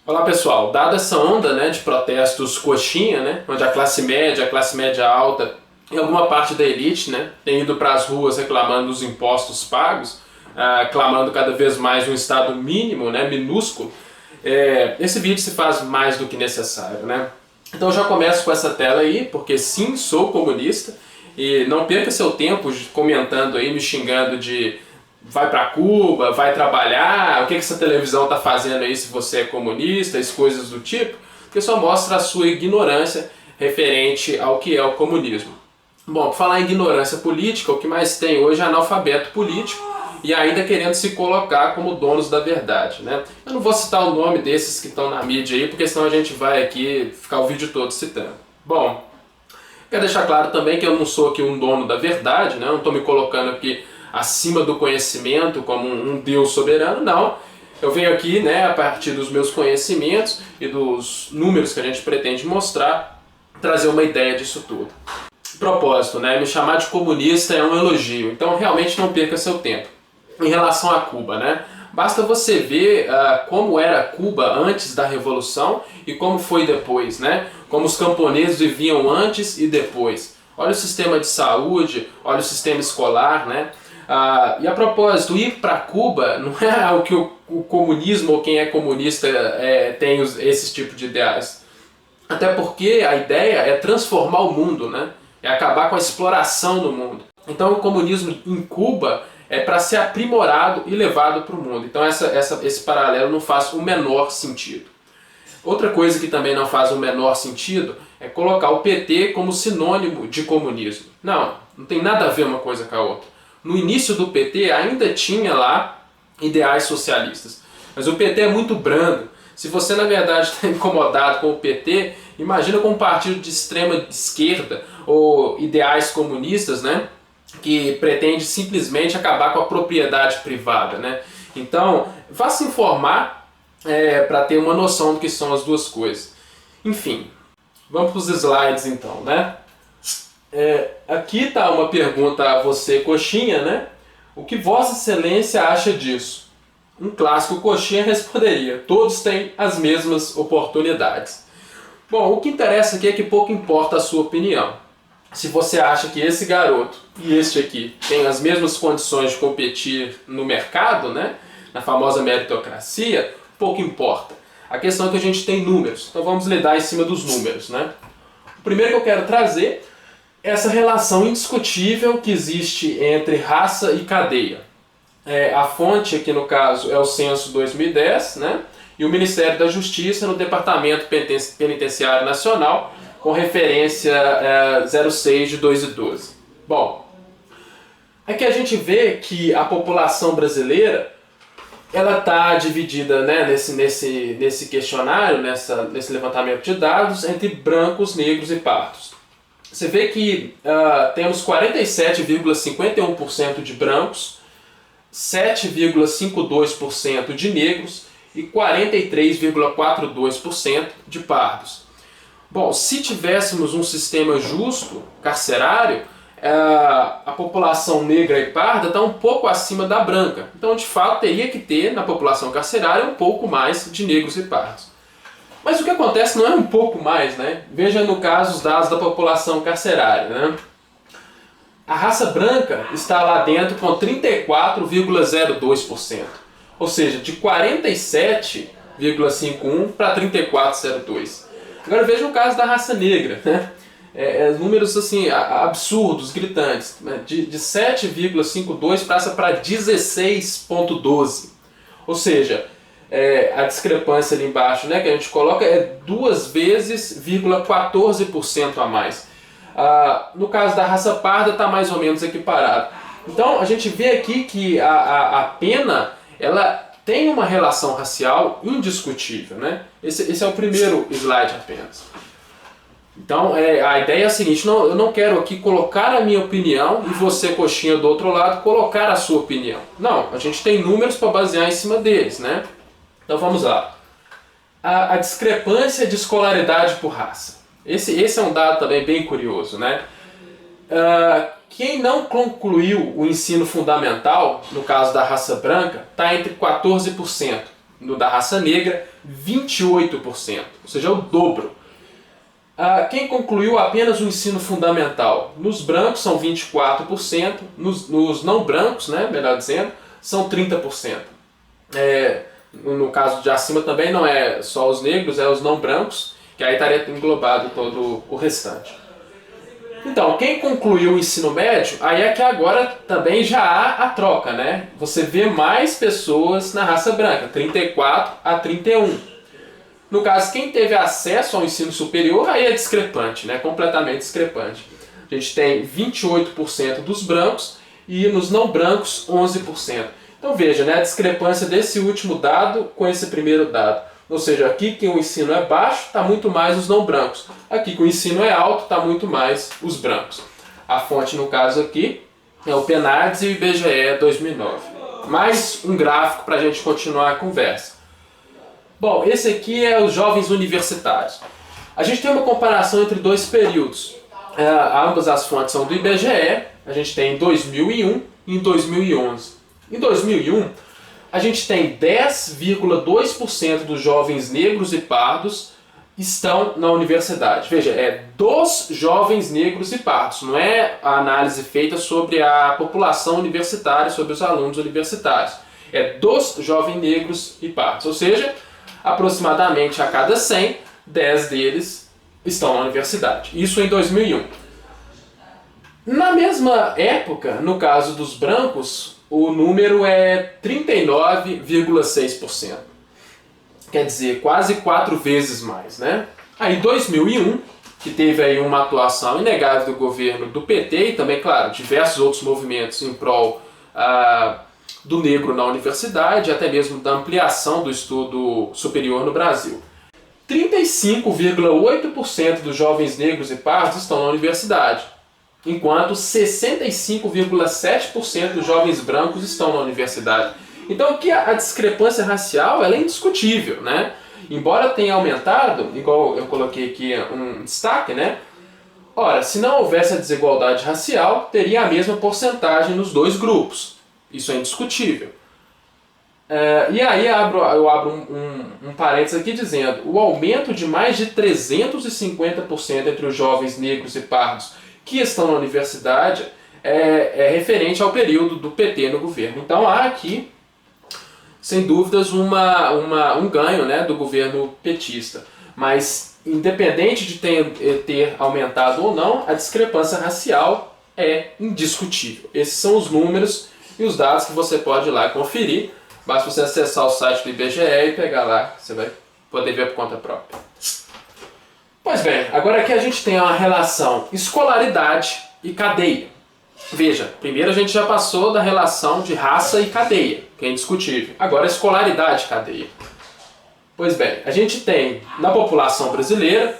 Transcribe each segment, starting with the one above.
Olá pessoal, dada essa onda, né, de protestos coxinha, né, onde a classe média alta e alguma parte da elite, né, tem ido para as ruas reclamando dos impostos pagos, clamando cada vez mais um Estado mínimo, né, minúsculo, esse vídeo se faz mais do que necessário, né? Então eu já começo com essa tela aí, porque sim, sou comunista, e não perca seu tempo comentando aí, me xingando de vai para Cuba, vai trabalhar, o que essa televisão está fazendo aí se você é comunista, as coisas do tipo, porque só mostra a sua ignorância referente ao que é o comunismo. Bom, por falar em ignorância política, o que mais tem hoje é analfabeto político e ainda querendo se colocar como donos da verdade, né? Eu não vou citar o nome desses que estão na mídia aí, porque senão a gente vai aqui ficar o vídeo todo citando. Bom, quero deixar claro também que eu não sou aqui um dono da verdade, né? Eu não estou me colocando aqui acima do conhecimento como um Deus soberano, não. Eu venho aqui, né, a partir dos meus conhecimentos e dos números que a gente pretende mostrar, trazer uma ideia disso tudo. Propósito, né? Me chamar de comunista é um elogio, então realmente não perca seu tempo. Em relação a Cuba, né? Basta você ver como era Cuba antes da Revolução e como foi depois, né? Como os camponeses viviam antes e depois. Olha o sistema de saúde, olha o sistema escolar, né? E a propósito, ir para Cuba não é o que o comunismo ou quem é comunista tem esses tipos de ideais. Até porque a ideia é transformar o mundo, né? É acabar com a exploração do mundo. Então o comunismo em Cuba é para ser aprimorado e levado para o mundo. Então esse paralelo não faz o menor sentido. Outra coisa que também não faz o menor sentido é colocar o PT como sinônimo de comunismo. Não tem nada a ver uma coisa com a outra. No início do PT ainda tinha lá ideais socialistas, mas o PT é muito brando. Se você na verdade está incomodado com o PT, imagina com um partido de extrema esquerda ou ideais comunistas, né, que pretende simplesmente acabar com a propriedade privada, né? Então, vá se informar para ter uma noção do que são as duas coisas. Enfim, vamos para os slides então, né? Aqui está uma pergunta a você, coxinha, né? O que Vossa Excelência acha disso? Um clássico coxinha responderia: todos têm as mesmas oportunidades. Bom, o que interessa aqui é que pouco importa a sua opinião. Se você acha que esse garoto e este aqui têm as mesmas condições de competir no mercado, né? Na famosa meritocracia, pouco importa. A questão é que a gente tem números, então vamos lidar em cima dos números, né? O primeiro que eu quero trazer é essa relação indiscutível que existe entre raça e cadeia. A fonte aqui no caso é o Censo 2010, né? E o Ministério da Justiça no Departamento Penitenciário Nacional, com referência 06 de 2012. Bom, aqui a gente vê que a população brasileira ela está dividida, né, nesse questionário, nesse levantamento de dados, entre brancos, negros e pardos. Você vê que temos 47,51% de brancos, 7,52% de negros e 43,42% de pardos. Bom, se tivéssemos um sistema justo, carcerário, a população negra e parda está um pouco acima da branca. Então, de fato, teria que ter na população carcerária um pouco mais de negros e pardos. Mas o que acontece não é um pouco mais, né? Veja no caso os dados da população carcerária, né? A raça branca está lá dentro com 34,02%. Ou seja, de 47,51% para 34,02%. Agora veja o caso da raça negra, né? Números assim, absurdos, gritantes. De 7,52 passa para 16,12. Ou seja, a discrepância ali embaixo, né, que a gente coloca é 2 vezes, 14% a mais. No caso da raça parda está mais ou menos equiparado. Então a gente vê aqui que a pena ela tem uma relação racial indiscutível, né? Esse é o primeiro slide apenas. Então a ideia é a seguinte: eu não quero aqui colocar a minha opinião e você, coxinha do outro lado, colocar a sua opinião. Não, a gente tem números para basear em cima deles, né? Então vamos lá. A discrepância de escolaridade por raça. Esse é um dado também bem curioso, né? Quem não concluiu o ensino fundamental, no caso da raça branca, está entre 14%. no da raça negra, 28%, ou seja, é o dobro. Quem concluiu apenas o ensino fundamental? Nos brancos são 24%, nos não brancos, né, melhor dizendo, são 30%. No caso de acima também não é só os negros, é os não brancos, que aí estaria englobado todo o restante. Então, quem concluiu o ensino médio, aí é que agora também já há a troca, né? Você vê mais pessoas na raça branca, 34 a 31. No caso, quem teve acesso ao ensino superior, aí é discrepante, né? Completamente discrepante. A gente tem 28% dos brancos e nos não brancos 11%. Então veja, né, a discrepância desse último dado com esse primeiro dado. Ou seja, aqui que o ensino é baixo, está muito mais os não brancos. Aqui que o ensino é alto, está muito mais os brancos. A fonte, no caso aqui, é o PNADS e o IBGE 2009. Mais um gráfico para a gente continuar a conversa. Bom, esse aqui é os jovens universitários. A gente tem uma comparação entre dois períodos. Ambas as fontes são do IBGE. A gente tem em 2001 e em 2011. Em 2001, a gente tem 10,2% dos jovens negros e pardos estão na universidade. Veja, é dos jovens negros e pardos, não é a análise feita sobre a população universitária, sobre os alunos universitários. É dos jovens negros e pardos, ou seja, aproximadamente a cada 100, 10 deles estão na universidade. Isso em 2001. Na mesma época, no caso dos brancos, o número é 39,6%. Quer dizer, quase 4 vezes mais, né? Aí 2001, que teve aí uma atuação inegável do governo do PT e também, claro, diversos outros movimentos em prol do negro na universidade, até mesmo da ampliação do estudo superior no Brasil. 35,8% dos jovens negros e pardos estão na universidade, enquanto 65,7% dos jovens brancos estão na universidade. Então aqui a discrepância racial ela é indiscutível, né? Embora tenha aumentado, igual eu coloquei aqui um destaque, né? Ora, se não houvesse a desigualdade racial, teria a mesma porcentagem nos dois grupos. Isso é indiscutível. E aí eu abro um parênteses aqui dizendo o aumento de mais de 350% entre os jovens negros e pardos que estão na universidade é referente ao período do PT no governo. Então há aqui, sem dúvidas, um ganho, né, do governo petista. Mas, independente de ter aumentado ou não, a discrepância racial é indiscutível. Esses são os números e os dados que você pode ir lá conferir. Basta você acessar o site do IBGE e pegar lá, você vai poder ver por conta própria. Pois bem, agora aqui a gente tem uma relação escolaridade e cadeia. Veja, primeiro a gente já passou da relação de raça e cadeia, que é indiscutível. Agora escolaridade e cadeia. Pois bem, a gente tem na população brasileira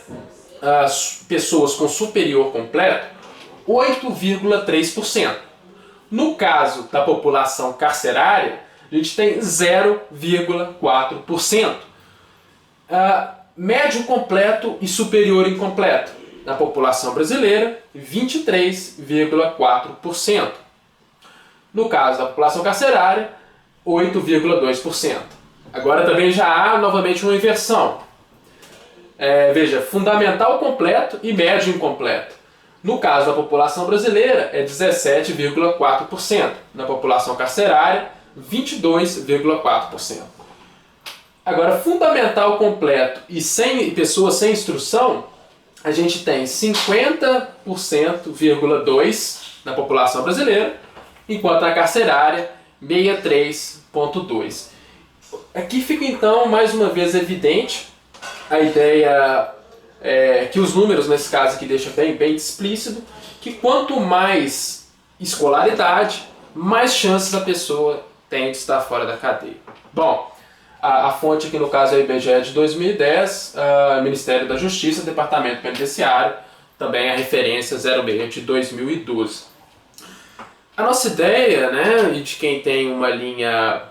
as pessoas com superior completo 8,3%. No caso da população carcerária, a gente tem 0,4%. Médio completo e superior incompleto. Na população brasileira, 23,4%. No caso da população carcerária, 8,2%. Agora também já há novamente uma inversão. Veja, fundamental completo e médio incompleto. No caso da população brasileira, é 17,4%. Na população carcerária, 22,4%. Agora, fundamental completo e pessoas sem instrução, a gente tem 50,2% na população brasileira, enquanto na carcerária, 63,2%. Aqui fica então, mais uma vez, evidente a ideia que os números, nesse caso aqui, deixam bem explícito, que quanto mais escolaridade, mais chances a pessoa tem de estar fora da cadeia. Bom, a fonte aqui no caso é o IBGE de 2010, Ministério da Justiça, Departamento Penitenciário, também a referência 06 de 2012. A nossa ideia, né, e de quem tem uma linha,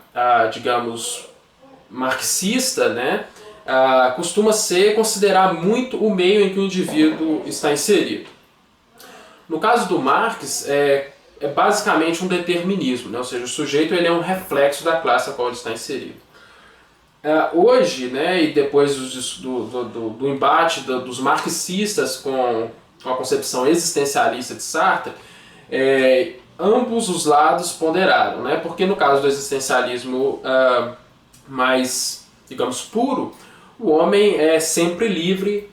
digamos, marxista, né, costuma ser considerar muito o meio em que o indivíduo está inserido. No caso do Marx, é basicamente um determinismo, né? Ou seja, o sujeito ele é um reflexo da classe a qual ele está inserido. Hoje, né, e depois do embate dos marxistas com a concepção existencialista de Sartre, ambos os lados ponderaram, né, porque no caso do existencialismo mais, digamos, puro, o homem é sempre livre.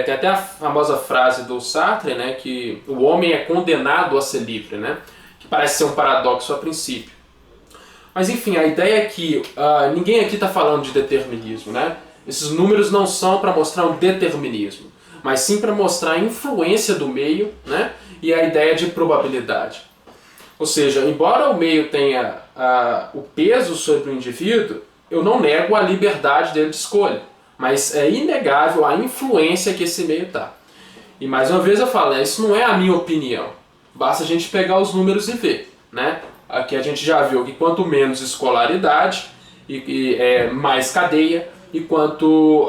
Tem até a famosa frase do Sartre, né, que o homem é condenado a ser livre, né, que parece ser um paradoxo a princípio. Mas enfim, a ideia é que ninguém aqui está falando de determinismo, né? Esses números não são para mostrar um determinismo, mas sim para mostrar a influência do meio, né? E a ideia de probabilidade. Ou seja, embora o meio tenha o peso sobre o indivíduo, eu não nego a liberdade dele de escolha, mas é inegável a influência que esse meio está. E mais uma vez eu falo, isso não é a minha opinião, basta a gente pegar os números e ver, né? Aqui a gente já viu que quanto menos escolaridade, mais cadeia, e quanto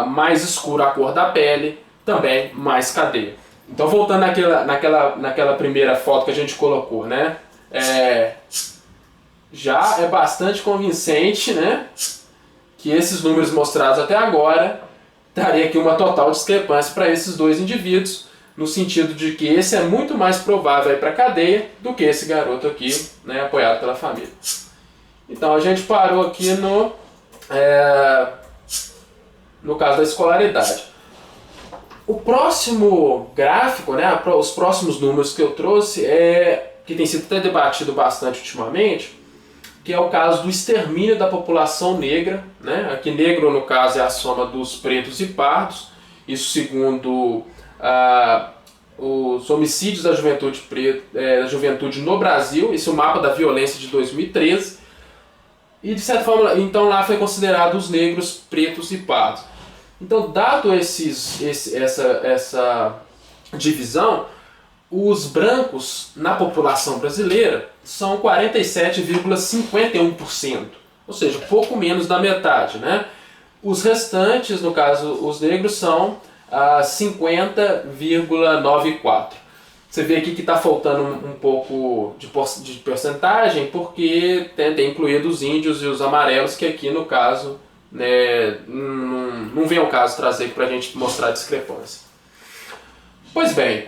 mais escura a cor da pele, também mais cadeia. Então voltando naquela primeira foto que a gente colocou, né? Já é bastante convincente, né, que esses números mostrados até agora daria aqui uma total discrepância para esses dois indivíduos, no sentido de que esse é muito mais provável para a cadeia do que esse garoto aqui, né, apoiado pela família. Então a gente parou aqui no caso da escolaridade. O próximo gráfico, né, os próximos números que eu trouxe, que tem sido até debatido bastante ultimamente, que é o caso do extermínio da população negra, né? Aqui negro no caso é a soma dos pretos e pardos, isso segundo os homicídios da juventude da juventude no Brasil, esse é o mapa da violência de 2013, e de certa forma então lá foi considerado os negros, pretos e pardos. Então, dado essa divisão, os brancos na população brasileira são 47,51%, ou seja, pouco menos da metade, né? Os restantes, no caso os negros, são 50,94%. Você vê aqui que está faltando um pouco de porcentagem, porque tem incluído os índios e os amarelos, que aqui no caso, né, não vem ao caso trazer para a gente mostrar a discrepância. Pois bem,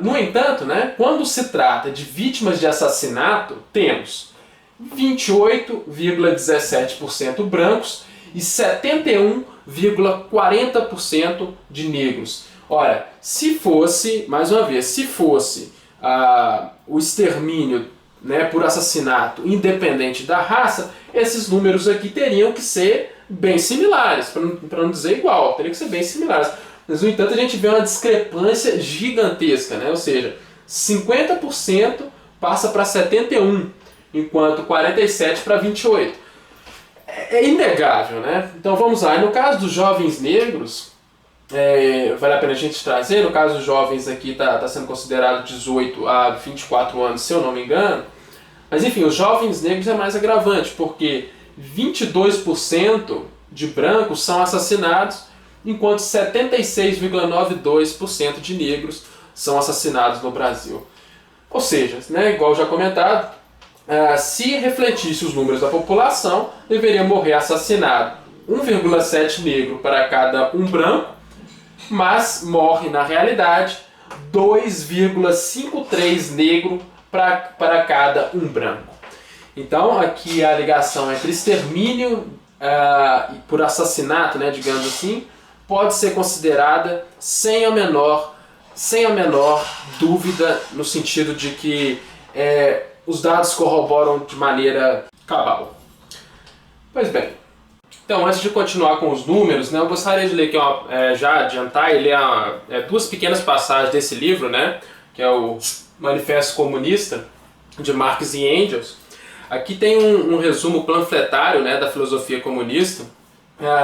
no entanto, né, quando se trata de vítimas de assassinato, temos 28,17% brancos e 71,40% de negros. Ora, se fosse, mais uma vez, o extermínio, né, por assassinato independente da raça, esses números aqui teriam que ser bem similares, para não dizer igual, teriam que ser bem similares. Mas, no entanto, a gente vê uma discrepância gigantesca, né? Ou seja, 50% passa para 71%, enquanto 47% para 28%. É inegável, né? Então vamos lá. E no caso dos jovens negros, vale a pena a gente trazer, no caso dos jovens aqui está sendo considerado 18 a 24 anos, se eu não me engano. Mas enfim, os jovens negros é mais agravante, porque 22% de brancos são assassinados, enquanto 76,92% de negros são assassinados no Brasil. Ou seja, né, igual já comentado, se refletisse os números da população, deveria morrer assassinado 1,7 negro para cada um branco, mas morre na realidade 2,53 negro para cada um branco. Então aqui a ligação entre extermínio por assassinato, né, digamos assim, pode ser considerada sem a menor dúvida, no sentido de que os dados corroboram de maneira cabal. Pois bem, então antes de continuar com os números, né, eu gostaria de ler aqui, já adiantar e ler duas pequenas passagens desse livro, né, que é o Manifesto Comunista, de Marx e Engels. Aqui tem um resumo panfletário, né, da filosofia comunista.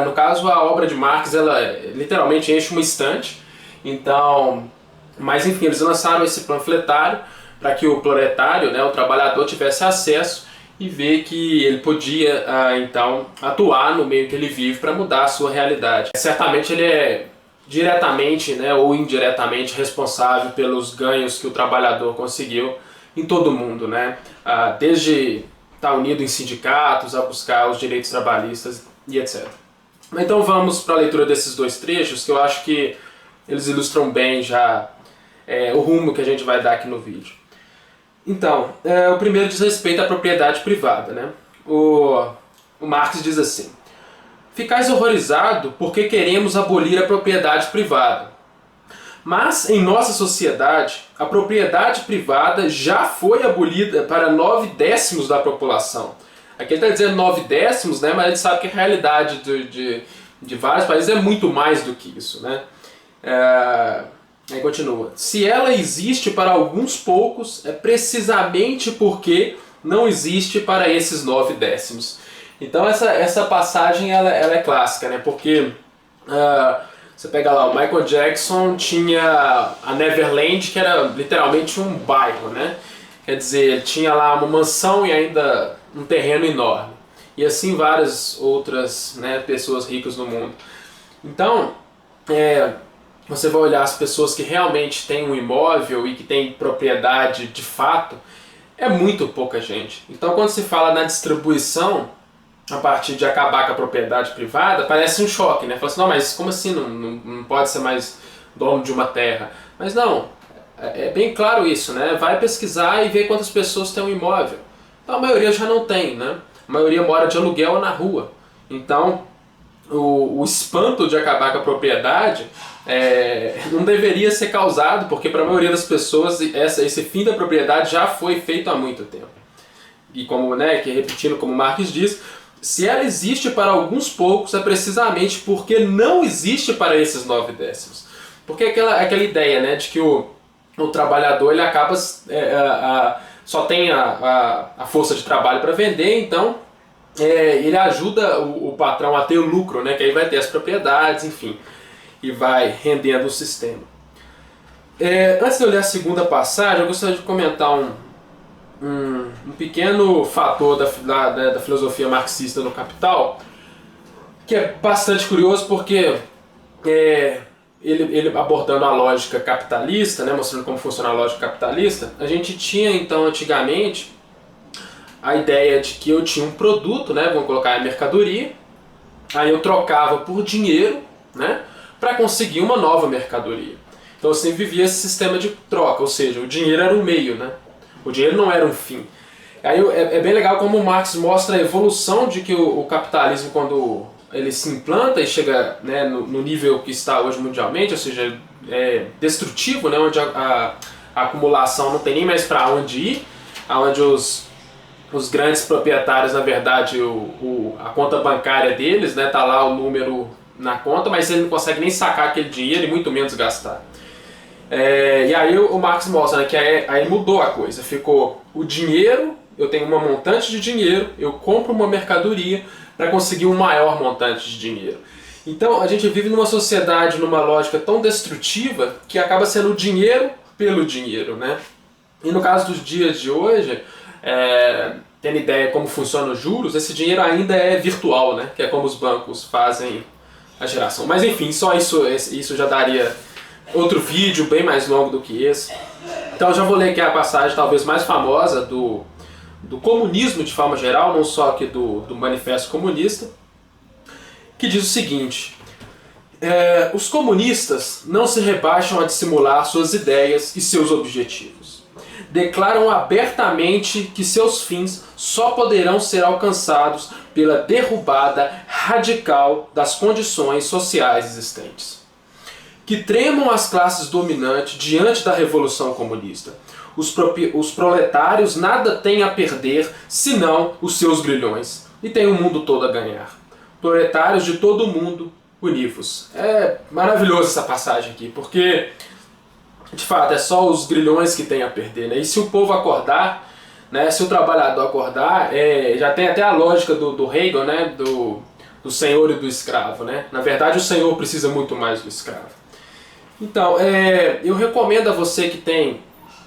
No caso, a obra de Marx, ela literalmente enche uma estante. Então, mas enfim, eles lançaram esse panfletário para que o proletário, né, o trabalhador, tivesse acesso e ver que ele podia, então, atuar no meio que ele vive para mudar a sua realidade. Certamente ele é diretamente, né, ou indiretamente responsável pelos ganhos que o trabalhador conseguiu em todo o mundo, né? Desde estar unido em sindicatos, a buscar os direitos trabalhistas e etc. Então vamos para a leitura desses dois trechos, que eu acho que eles ilustram bem já o rumo que a gente vai dar aqui no vídeo. Então, o primeiro diz respeito à propriedade privada, né? O Marx diz assim: ficais horrorizado porque queremos abolir a propriedade privada. Mas, em nossa sociedade, a propriedade privada já foi abolida para 9/10 da população. Aqui ele está dizendo 9/10, né? Mas a gente sabe que a realidade de vários países é muito mais do que isso, né? Aí continua. Se ela existe para alguns poucos, é precisamente porque não existe para esses 9/10. Então essa passagem ela é clássica, né? Porque você pega lá, o Michael Jackson tinha a Neverland, que era literalmente um bairro, né? Quer dizer, ele tinha lá uma mansão e ainda um terreno enorme. E assim várias outras, né, pessoas ricas no mundo. Então, você vai olhar as pessoas que realmente têm um imóvel e que têm propriedade de fato, é muito pouca gente. Então quando se fala na distribuição, a partir de acabar com a propriedade privada, parece um choque, né? Fala assim, não, mas como assim não pode ser mais dono de uma terra? Mas não, é bem claro isso, né? Vai pesquisar e ver quantas pessoas têm um imóvel. Então a maioria já não tem, né? A maioria mora de aluguel ou na rua. Então o espanto de acabar com a propriedade não deveria ser causado, porque para a maioria das pessoas esse fim da propriedade já foi feito há muito tempo. E como, né, que repetindo como Marx diz, se ela existe para alguns poucos, é precisamente porque não existe para esses 9/10. Porque aquela ideia, né, de que o trabalhador ele acaba só tem a força de trabalho para vender, então ele ajuda o patrão a ter o lucro, né, que aí vai ter as propriedades, enfim, e vai rendendo o sistema. Antes de eu ler a segunda passagem, eu gostaria de comentar um pequeno fator da filosofia marxista no Capital, que é bastante curioso porque ele abordando a lógica capitalista, né, mostrando como funciona a lógica capitalista, a gente tinha então antigamente a ideia de que eu tinha um produto, né, vamos colocar a mercadoria, aí eu trocava por dinheiro, né, para conseguir uma nova mercadoria. Então eu sempre vivia esse sistema de troca, ou seja, o dinheiro era um meio, né? O dinheiro não era um fim. Aí é bem legal como o Marx mostra a evolução de que o capitalismo, quando ele se implanta e chega, né, no nível que está hoje mundialmente, ou seja, destrutivo, né, onde a acumulação não tem nem mais para onde ir, onde os grandes proprietários, na verdade, a conta bancária deles, né, tá lá o número na conta, mas ele não consegue nem sacar aquele dinheiro e muito menos gastar. E aí o Marx mostra, né, que aí mudou a coisa, ficou o dinheiro, eu tenho uma montante de dinheiro, eu compro uma mercadoria para conseguir um maior montante de dinheiro. Então a gente vive numa sociedade, numa lógica tão destrutiva que acaba sendo o dinheiro pelo dinheiro, né? E no caso dos dias de hoje, tendo ideia como funcionam os juros, esse dinheiro ainda é virtual, né? Que é como os bancos fazem a geração. Mas enfim, só isso já daria outro vídeo bem mais longo do que esse. Então eu já vou ler aqui a passagem talvez mais famosa do comunismo de forma geral, não só aqui do Manifesto Comunista, que diz o seguinte: os comunistas não se rebaixam a dissimular suas ideias e seus objetivos. Declaram abertamente que seus fins só poderão ser alcançados pela derrubada radical das condições sociais existentes. Que tremam as classes dominantes diante da Revolução Comunista. Os proletários nada têm a perder, senão os seus grilhões, e têm o mundo todo a ganhar. Proletários de todo o mundo, univos. É maravilhoso essa passagem aqui, porque, de fato, é só os grilhões que têm a perder, né? E se o povo acordar, né, se o trabalhador acordar, já tem até a lógica do Hegel, né, do senhor e do escravo, né? Na verdade, o senhor precisa muito mais do escravo. Então, eu recomendo a você que tem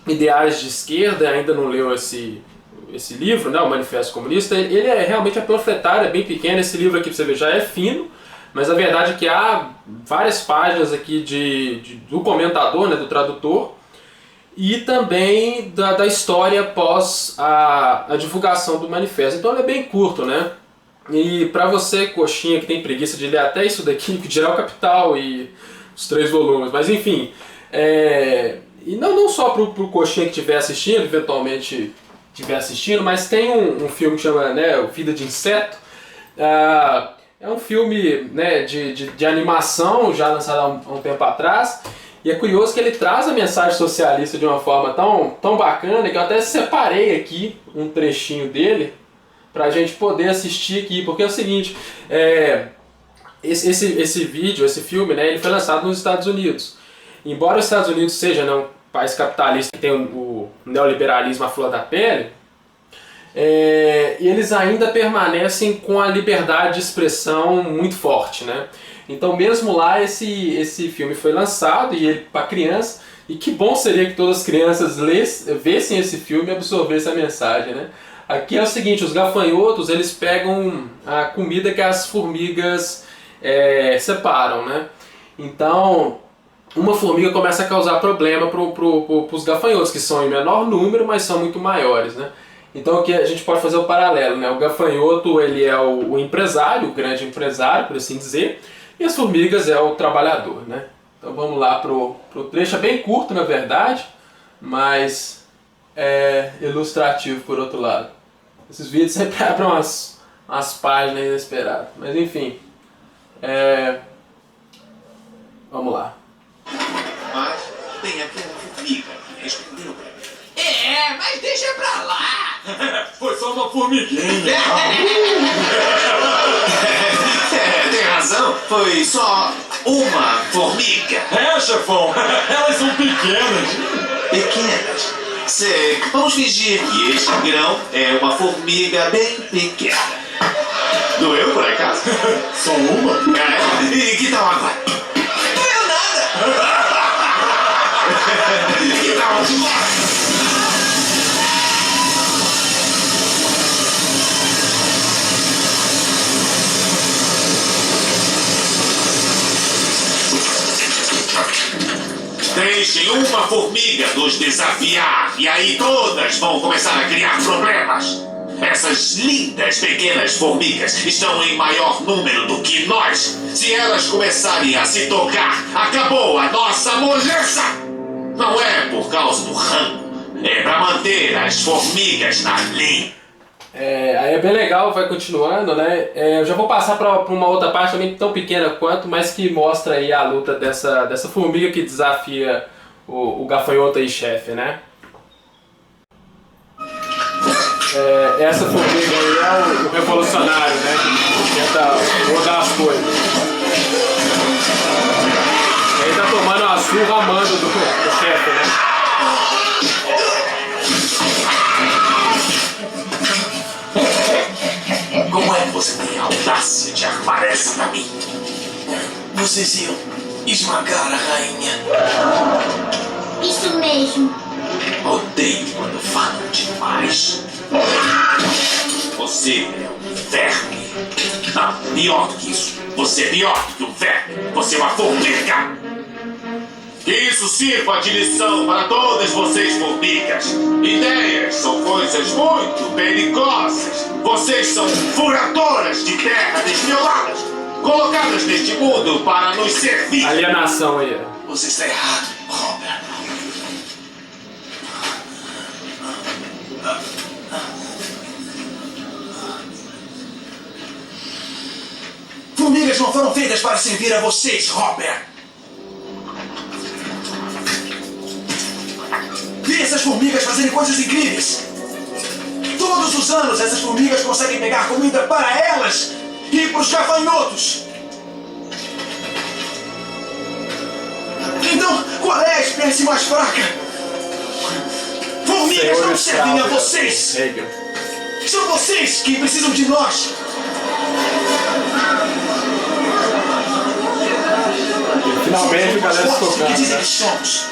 ideais de esquerda e ainda não leu esse livro, né, o Manifesto Comunista. Ele realmente panfletário, é bem pequeno. Esse livro aqui, pra você ver, já é fino, mas a verdade é que há várias páginas aqui do comentador, né, do tradutor, e também da história após a divulgação do manifesto. Então ele é bem curto, né? E pra você, coxinha, que tem preguiça de ler até isso daqui, que dirá o Capital e os 3 volumes, mas enfim, e não só pro coxinha que estiver assistindo, eventualmente estiver assistindo, mas tem um filme que chama, né, Vida de Inseto. É um filme, né, de animação, já lançado há um tempo atrás, e é curioso que ele traz a mensagem socialista de uma forma tão bacana que eu até separei aqui um trechinho dele pra gente poder assistir aqui, porque é o seguinte, esse vídeo, esse filme, né, ele foi lançado nos Estados Unidos. Embora os Estados Unidos seja, né, um país capitalista que tem o neoliberalismo à flor da pele, eles ainda permanecem com a liberdade de expressão muito forte, né? Então mesmo lá esse filme foi lançado e ele para criança, e que bom seria que todas as crianças vissem esse filme e absorvessem a mensagem, né? Aqui é o seguinte, os gafanhotos eles pegam a comida que as formigas separam, né? Então uma formiga começa a causar problema para os gafanhotos, que são em menor número, mas são muito maiores, né? Então aqui a gente pode fazer o paralelo, né? O gafanhoto ele é o empresário, o grande empresário, por assim dizer, e as formigas é o trabalhador, né? Então vamos lá pro trecho, é bem curto na verdade, mas é ilustrativo por outro lado. Esses vídeos sempre abrem umas páginas inesperadas, mas enfim, vamos lá. Mas tem aquela formiga que respondeu pra mim. Mas deixa pra lá! Foi só uma formiguinha. Tem razão, foi só uma formiga. Chefão, elas são pequenas. Pequenas? Sei, vamos fingir que este grão é uma formiga bem pequena. Doeu por acaso? Só uma? E que tal agora? Não doeu nada! Que tal agora? Deixem uma formiga nos desafiar e aí todas vão começar a criar problemas. Essas lindas pequenas formigas estão em maior número do que nós. Se elas começarem a se tocar, acabou a nossa moleza. Não é por causa do rango, é para manter as formigas na linha. Aí é bem legal, vai continuando, né? Eu já vou passar para uma outra parte também tão pequena quanto, mas que mostra aí a luta dessa formiga que desafia o gafanhoto aí, chefe, né? Essa formiga aí é o revolucionário, né? Que tenta mudar as coisas. Ele tá tomando uma surra a mando do chefe, né? Como é que você tem a audácia de armar essa pra mim? Vocês iam esmagar a rainha. Isso mesmo. Odeio quando falam demais. Você é um verme. Não, pior do que isso. Você é pior do que um verme. Você é uma formiga. Que isso sirva de lição para todas vocês, formigas. Ideias são coisas muito perigosas. Vocês são furadoras de terra desmioladas, colocadas neste mundo para nos servir. Alienação aí. Você está errado, Robert. Formigas não foram feitas para servir a vocês, Robert. Vi essas formigas fazerem coisas incríveis. Todos os anos essas formigas conseguem pegar comida para elas e para os gafanhotos. Então, qual é a espécie mais fraca? Formigas não servem a vocês. São vocês que precisam de nós. Finalmente o galera se tocando, que dizem né? que somos.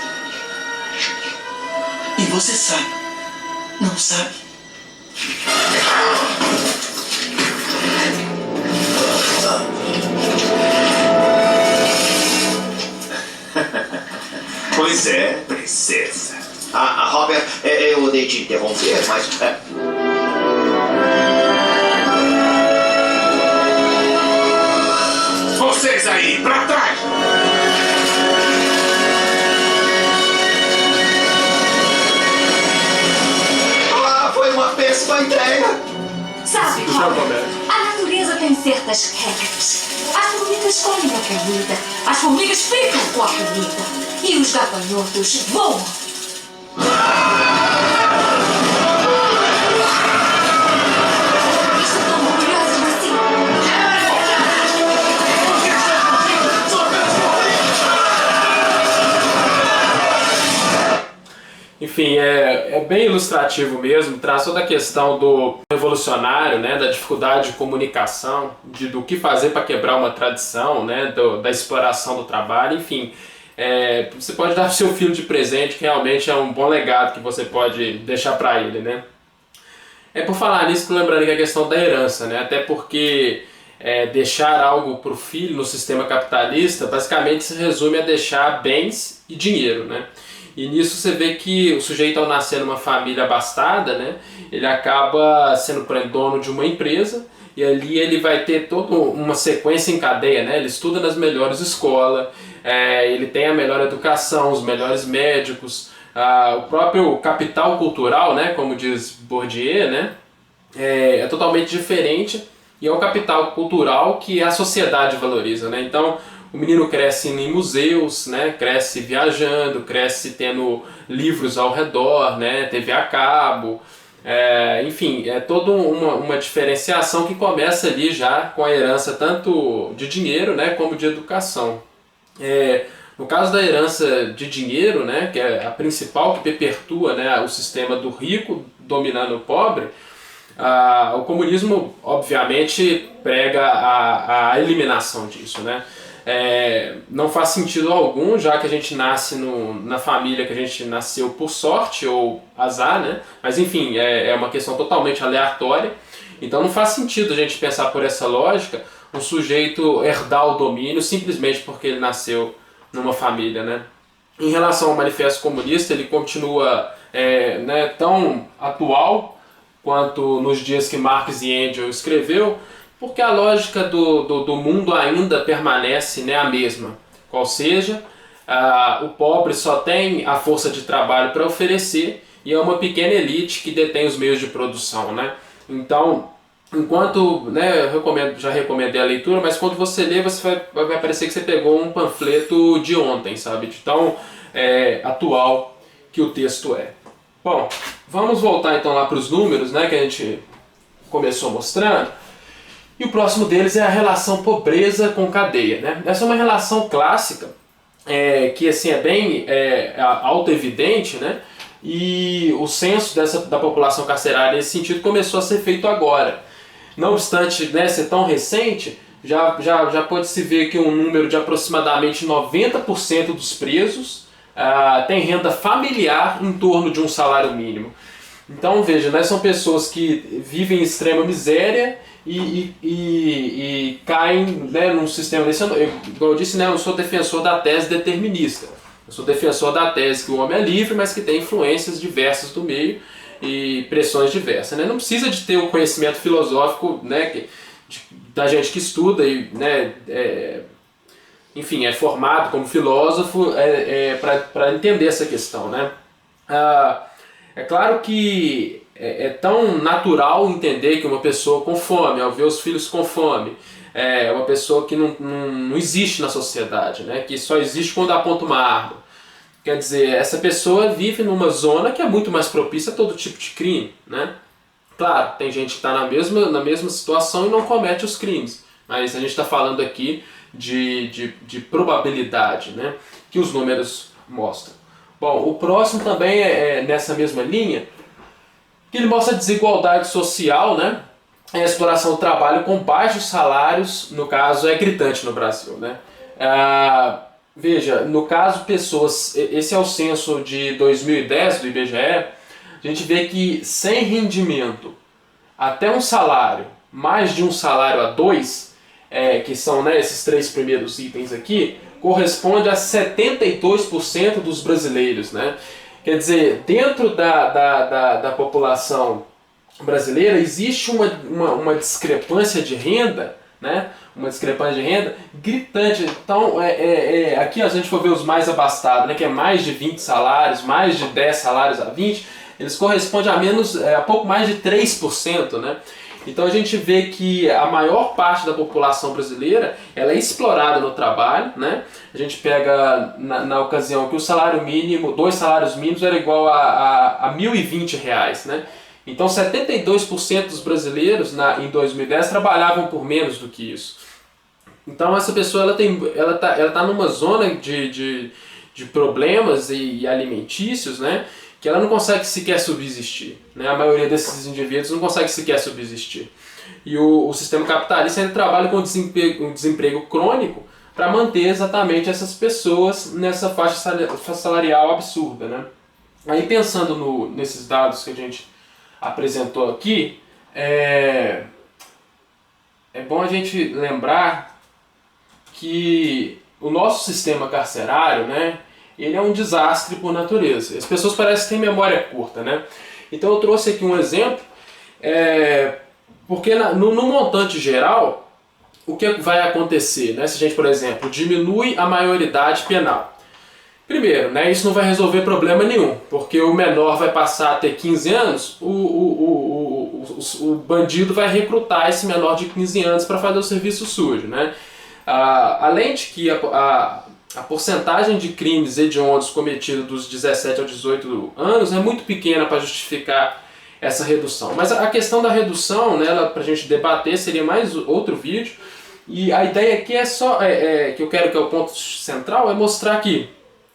E você sabe. Não sabe? Pois é, princesa. Robert, eu odeio te interromper, mas... Vocês aí, pra trás! Ah, foi uma péssima ideia. Sabe, Hopper, a natureza tem certas regras. As formigas comem a comida, as formigas ficam com a comida e os gafanhotos voam. Estou tão orgulhosa de si. Enfim, é bem ilustrativo mesmo, traz toda a questão do revolucionário, né, da dificuldade de comunicação, do que fazer para quebrar uma tradição, né, da exploração do trabalho, enfim. Você pode dar para o seu filho de presente, que realmente é um bom legado que você pode deixar para ele, né. Por falar nisso, lembrando que a questão da herança, né, até porque deixar algo para o filho no sistema capitalista basicamente se resume a deixar bens e dinheiro, né. E nisso você vê que o sujeito, ao nascer numa família abastada, né, ele acaba sendo dono de uma empresa e ali ele vai ter toda uma sequência em cadeia, né? Ele estuda nas melhores escolas, ele tem a melhor educação, os melhores médicos, o próprio capital cultural, né, como diz Bourdieu, né, é totalmente diferente e é o capital cultural que a sociedade valoriza, né? Então, o menino cresce em museus, né? Cresce viajando, cresce tendo livros ao redor, né? TV a cabo, enfim, é toda uma diferenciação que começa ali já com a herança tanto de dinheiro, né, como de educação. No caso da herança de dinheiro, né, que é a principal que perpetua, né, o sistema do rico dominando o pobre, o comunismo obviamente prega a eliminação disso, né? Não faz sentido algum, já que a gente nasce na família que a gente nasceu por sorte ou azar, né? Mas enfim, é uma questão totalmente aleatória. Então não faz sentido a gente pensar por essa lógica um sujeito herdar o domínio simplesmente porque ele nasceu numa família, né? Em relação ao Manifesto Comunista, ele continua né, tão atual quanto nos dias que Marx e Engels escreveu, porque a lógica do mundo ainda permanece, né, a mesma. Qual seja, o pobre só tem a força de trabalho para oferecer e é uma pequena elite que detém os meios de produção, né? Então, enquanto, né, já recomendei a leitura, mas quando você lê, vai parecer que você pegou um panfleto de ontem, sabe? De tão atual que o texto é. Bom, vamos voltar então lá para os números, né, que a gente começou mostrando. E o próximo deles é a relação pobreza com cadeia, né? Essa é uma relação clássica, que assim, é bem auto-evidente, né? E o censo da população carcerária nesse sentido começou a ser feito agora. Não obstante, né, ser tão recente, já pode-se ver que um número de aproximadamente 90% dos presos tem renda familiar em torno de um salário mínimo. Então veja, né, são pessoas que vivem em extrema miséria e caem, né, num sistema desse. Igual eu disse, né, eu não sou defensor da tese determinista. Eu sou defensor da tese que o homem é livre, mas que tem influências diversas do meio e pressões diversas, né? Não precisa de ter o conhecimento filosófico, né, da gente que estuda e, né, enfim, é formado como filósofo para entender essa questão, né? É claro que é tão natural entender que uma pessoa com fome, ao ver os filhos com fome, é uma pessoa que não existe na sociedade, né? Que só existe quando aponta uma arma. Quer dizer, essa pessoa vive numa zona que é muito mais propícia a todo tipo de crime, né? Claro, tem gente que está na mesma situação e não comete os crimes, mas a gente está falando aqui de probabilidade, né? Que os números mostram. Bom, o próximo também é nessa mesma linha, que ele mostra a desigualdade social, né? A exploração do trabalho com baixos salários, no caso, é gritante no Brasil, né? Veja, no caso, pessoas, esse é o censo de 2010 do IBGE, a gente vê que sem rendimento até um salário, mais de um salário a dois, que são, né, esses três primeiros itens aqui, corresponde a 72% dos brasileiros, né? Quer dizer, dentro da população brasileira existe uma discrepância de renda né? Uma discrepância de renda gritante. Então, aqui a gente for ver os mais abastados, né? Que é mais de 20 salários, mais de 10 salários a 20, eles correspondem a pouco mais de 3%, né? Então a gente vê que a maior parte da população brasileira ela é explorada no trabalho, né? A gente pega na ocasião que o salário mínimo, 2 salários mínimos era igual a R$ 1.020, né? Então 72% dos brasileiros em 2010 trabalhavam por menos do que isso. Então essa pessoa ela tá numa zona de problemas e alimentícios, né? Que ela não consegue sequer subsistir, né? A maioria desses indivíduos não consegue sequer subsistir. E o sistema capitalista ele trabalha com um desemprego crônico para manter exatamente essas pessoas nessa faixa salarial absurda, né? Aí pensando nesses dados que a gente apresentou aqui, é bom a gente lembrar que o nosso sistema carcerário, né? Ele é um desastre por natureza. As pessoas parecem que têm memória curta, né? Então eu trouxe aqui um exemplo, porque no montante geral, o que vai acontecer, né? Se a gente, por exemplo, diminui a maioridade penal. Primeiro, né, isso não vai resolver problema nenhum, porque o menor vai passar a ter 15 anos, o bandido vai recrutar esse menor de 15 anos para fazer o serviço sujo, né? Além de que a porcentagem de crimes hediondos cometidos dos 17 aos 18 anos é muito pequena para justificar essa redução. Mas a questão da redução, né, para a gente debater, seria mais outro vídeo. E a ideia aqui que eu quero que é o ponto central, é mostrar que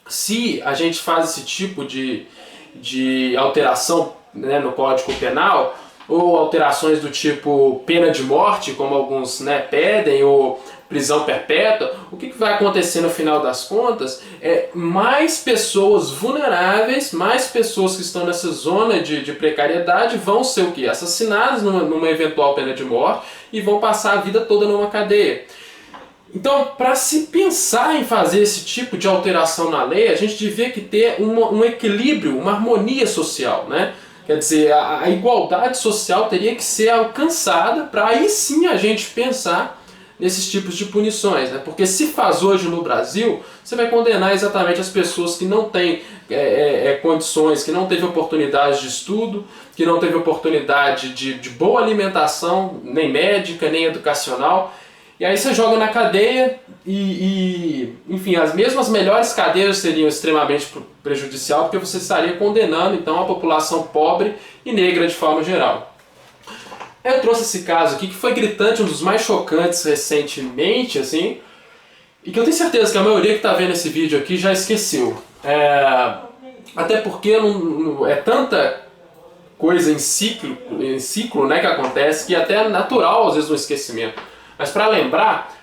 se a gente faz esse tipo de alteração, né, no Código Penal, ou alterações do tipo pena de morte, como alguns, né, pedem, ou prisão perpétua, o que vai acontecer no final das contas é mais pessoas vulneráveis, mais pessoas que estão nessa zona de precariedade vão ser o quê? Assassinadas numa eventual pena de morte e vão passar a vida toda numa cadeia. Então, para se pensar em fazer esse tipo de alteração na lei, a gente devia que ter um equilíbrio, uma harmonia social, né? Quer dizer, a igualdade social teria que ser alcançada para aí sim a gente pensar nesses tipos de punições, né? Porque se faz hoje no Brasil, você vai condenar exatamente as pessoas que não têm condições, que não teve oportunidade de estudo, que não teve oportunidade de boa alimentação, nem médica, nem educacional. E aí você joga na cadeia enfim, as melhores cadeias seriam extremamente prejudicial, porque você estaria condenando então a população pobre e negra de forma geral. Eu trouxe esse caso aqui que foi gritante, um dos mais chocantes recentemente, assim, e que eu tenho certeza que a maioria que está vendo esse vídeo aqui já esqueceu. Até porque é tanta coisa em ciclo, né, que acontece, que até é natural às vezes no esquecimento. Mas para lembrar,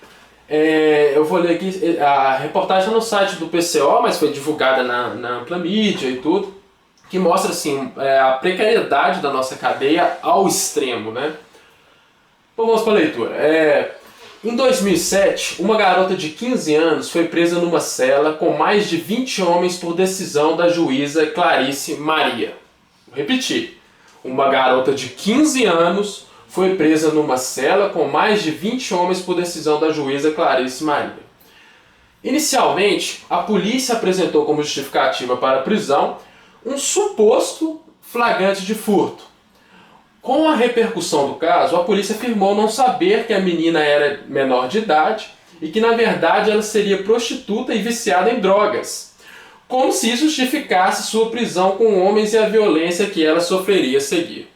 eu vou ler aqui a reportagem no site do PCO, mas foi divulgada na ampla mídia e tudo, que mostra assim, a precariedade da nossa cadeia ao extremo, né? Então vamos para a leitura. Em 2007, uma garota de 15 anos foi presa numa cela com mais de 20 homens por decisão da juíza Clarice Maria. Vou repetir. Uma garota de 15 anos foi presa numa cela com mais de 20 homens por decisão da juíza Clarice Maria. Inicialmente, a polícia apresentou como justificativa para a prisão um suposto flagrante de furto. Com a repercussão do caso, a polícia afirmou não saber que a menina era menor de idade e que, na verdade, ela seria prostituta e viciada em drogas, como se isso justificasse sua prisão com homens e a violência que ela sofreria a seguir.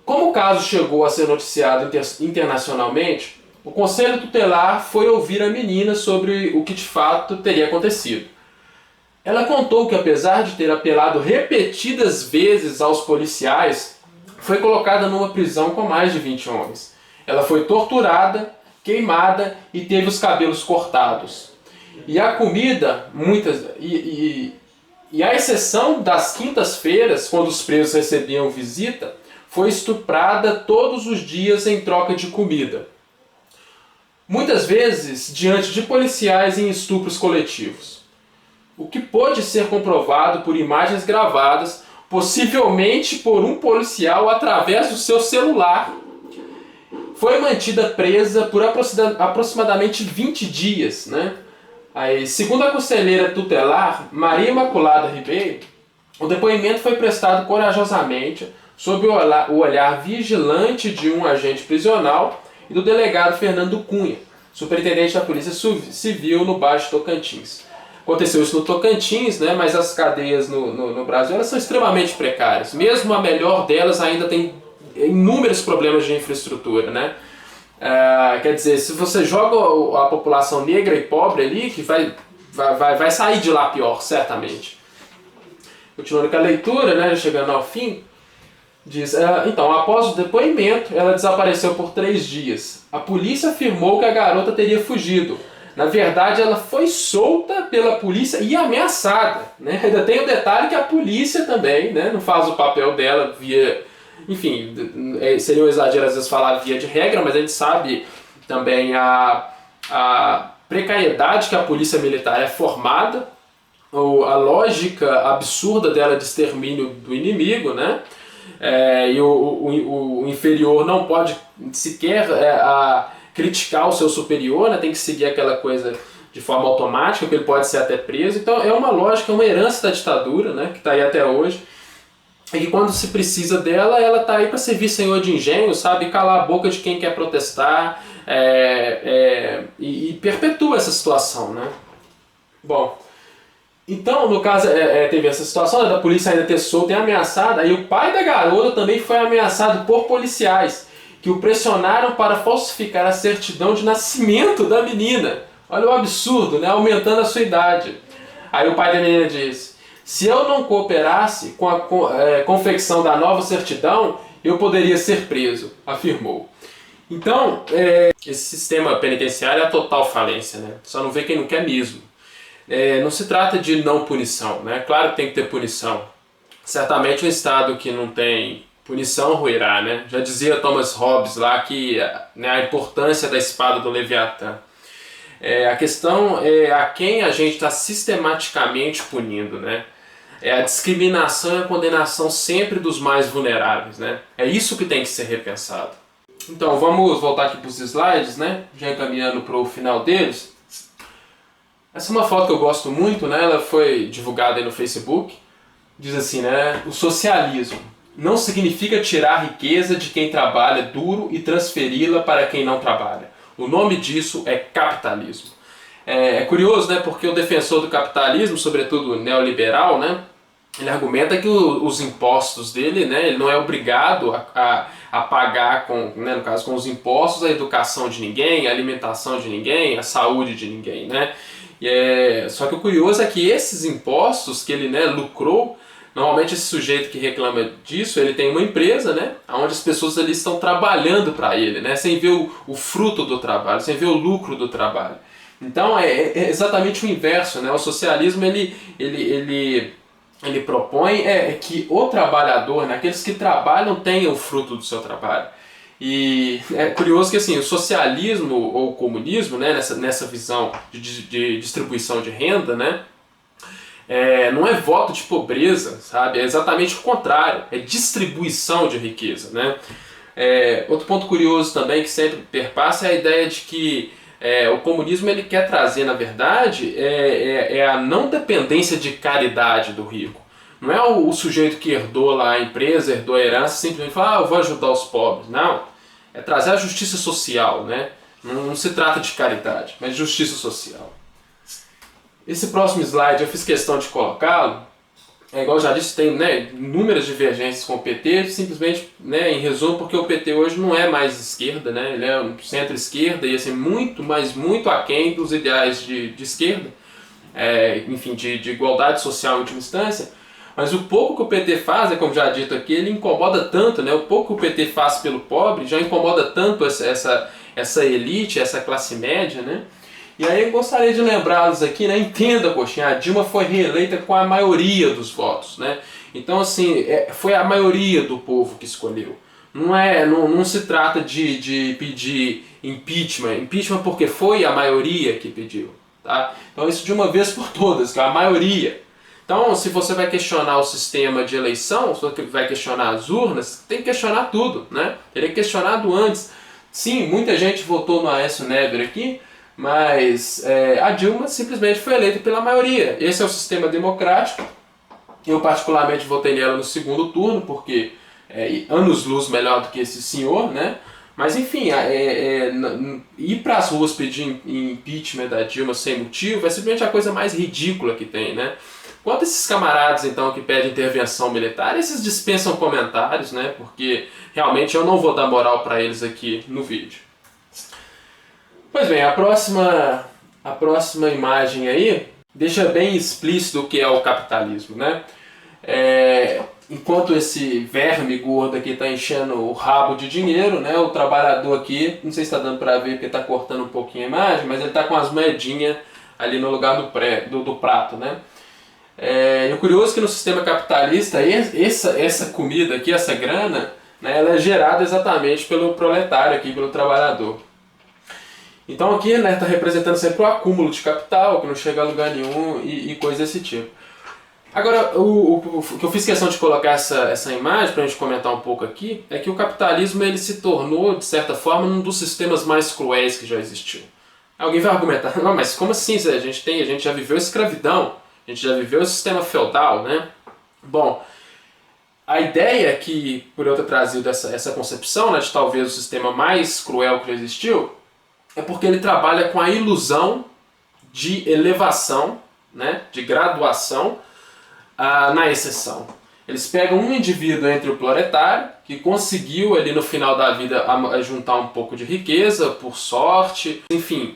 Como o caso chegou a ser noticiado internacionalmente, o Conselho Tutelar foi ouvir a menina sobre o que de fato teria acontecido. Ela contou que, apesar de ter apelado repetidas vezes aos policiais, foi colocada numa prisão com mais de 20 homens. Ela foi torturada, queimada e teve os cabelos cortados. E a comida, a exceção das quintas-feiras, quando os presos recebiam visita, foi estuprada todos os dias em troca de comida. Muitas vezes diante de policiais em estupros coletivos. O que pôde ser comprovado por imagens gravadas, possivelmente por um policial através do seu celular, foi mantida presa por aproximadamente 20 dias, né? Aí, segundo a conselheira tutelar, Maria Imaculada Ribeiro, o depoimento foi prestado corajosamente sob o olhar vigilante de um agente prisional e do delegado Fernando Cunha, superintendente da Polícia Civil no Baixo Tocantins. Aconteceu isso no Tocantins, né, mas as cadeias no Brasil elas são extremamente precárias. Mesmo a melhor delas ainda tem inúmeros problemas de infraestrutura, né? Quer dizer, se você joga a população negra e pobre ali, que vai sair de lá pior, certamente. Continuando com a leitura, né, chegando ao fim, diz, então, após o depoimento, ela desapareceu por 3 dias. A polícia afirmou que a garota teria fugido. Na verdade, ela foi solta pela polícia e ameaçada, né? Ainda tem o detalhe que a polícia também, né, não faz o papel dela via... Enfim, seria um exagero às vezes falar via de regra, mas a gente sabe também a precariedade que a polícia militar é formada, ou a lógica absurda dela de extermínio do inimigo, né? E o inferior não pode sequer criticar o seu superior, né? Tem que seguir aquela coisa de forma automática, que ele pode ser até preso. Então é uma lógica, uma herança da ditadura, né? Que está aí até hoje. E que quando se precisa dela, ela está aí para servir senhor de engenho, sabe? Calar a boca de quem quer protestar e perpetua essa situação, né? Bom, então no caso teve essa situação, né, da polícia ainda ter solto e ameaçada, aí o pai da garota também foi ameaçado por policiais que o pressionaram para falsificar a certidão de nascimento da menina. Olha o absurdo, né? Aumentando a sua idade. Aí o pai da menina disse: se eu não cooperasse com a confecção da nova certidão, eu poderia ser preso, afirmou. Então, esse sistema penitenciário é a total falência, né? Só não vê quem não quer mesmo. Não se trata de não punição, né? Claro que tem que ter punição. Certamente um Estado que não tem punição ruirá, né? Já dizia Thomas Hobbes lá que, né, a importância da espada do Leviatã. A questão é a quem a gente está sistematicamente punindo, né? A discriminação e a condenação sempre dos mais vulneráveis, né? É isso que tem que ser repensado. Então, vamos voltar aqui para os slides, né? Já encaminhando para o final deles. Essa é uma foto que eu gosto muito, né? Ela foi divulgada aí no Facebook. Diz assim, né? O socialismo não significa tirar a riqueza de quem trabalha duro e transferi-la para quem não trabalha. O nome disso é capitalismo. É curioso, né? Porque o defensor do capitalismo, sobretudo neoliberal, né? Ele argumenta que os impostos dele, né? Ele não é obrigado a pagar, né, no caso, com os impostos, a educação de ninguém, a alimentação de ninguém, a saúde de ninguém, né? Só que o curioso é que esses impostos que ele, né, lucrou, normalmente esse sujeito que reclama disso, ele tem uma empresa, né, onde as pessoas ali estão trabalhando para ele, né, sem ver o fruto do trabalho, sem ver o lucro do trabalho. Então é exatamente o inverso, né? O socialismo ele propõe que o trabalhador, né, aqueles que trabalham, tenham o fruto do seu trabalho. E é curioso que assim, o socialismo ou o comunismo, né, nessa visão de distribuição de renda, né, não é voto de pobreza, sabe? É exatamente o contrário, é distribuição de riqueza, né? Outro ponto curioso também que sempre perpassa é a ideia de que o comunismo ele quer trazer, na verdade, a não dependência de caridade do rico. Não é o sujeito que herdou lá a empresa, herdou a herança, simplesmente fala, eu vou ajudar os pobres. Não, é trazer a justiça social, né? Não se trata de caridade, mas de justiça social. Esse próximo slide eu fiz questão de colocá-lo. Igual eu já disse, tem, né, inúmeras divergências com o PT, simplesmente, né, em resumo, porque o PT hoje não é mais esquerda, né, ele é um centro-esquerda e assim, muito, mas muito aquém dos ideais de esquerda, enfim, de igualdade social em última instância. Mas o pouco que o PT faz, como já dito aqui, ele incomoda tanto, né, o pouco que o PT faz pelo pobre já incomoda tanto essa elite, essa classe média, né. E aí eu gostaria de lembrá-los aqui, né? Entenda, coxinha, a Dilma foi reeleita com a maioria dos votos, né? Então, assim, foi a maioria do povo que escolheu. Não se trata de pedir impeachment. Impeachment porque foi a maioria que pediu, tá? Então isso de uma vez por todas, que é a maioria. Então, se você vai questionar o sistema de eleição, se você vai questionar as urnas, tem que questionar tudo, né? Teria questionado antes. Sim, muita gente votou no Aécio Neves aqui, mas a Dilma simplesmente foi eleita pela maioria. Esse é o sistema democrático. Eu particularmente votei nela no segundo turno, porque anos-luz melhor do que esse senhor, né? Mas enfim, ir para as ruas pedir impeachment da Dilma sem motivo é simplesmente a coisa mais ridícula que tem, né? Quanto a esses camaradas então que pedem intervenção militar, esses dispensam comentários, né? Porque realmente eu não vou dar moral para eles aqui no vídeo. Pois bem, a próxima imagem aí deixa bem explícito o que é o capitalismo, né? Enquanto esse verme gordo aqui está enchendo o rabo de dinheiro, né? O trabalhador aqui, não sei se está dando para ver porque está cortando um pouquinho a imagem, mas ele está com as moedinhas ali no lugar do prato, né? E o curioso é que no sistema capitalista essa comida aqui, essa grana, né, ela é gerada exatamente pelo proletário aqui, pelo trabalhador. Então aqui está representando sempre o acúmulo de capital, que não chega a lugar nenhum e coisa desse tipo. Agora, o que eu fiz questão de colocar essa imagem para a gente comentar um pouco aqui, é que o capitalismo ele se tornou, de certa forma, um dos sistemas mais cruéis que já existiu. Alguém vai argumentar, não, mas como assim? A gente já viveu escravidão, a gente já viveu o sistema feudal, né? Bom, a ideia que, por eu ter trazido essa concepção, né, de talvez o sistema mais cruel que já existiu, é porque ele trabalha com a ilusão de elevação, né, de graduação, na exceção. Eles pegam um indivíduo entre o proletário, que conseguiu ali no final da vida juntar um pouco de riqueza, por sorte, enfim,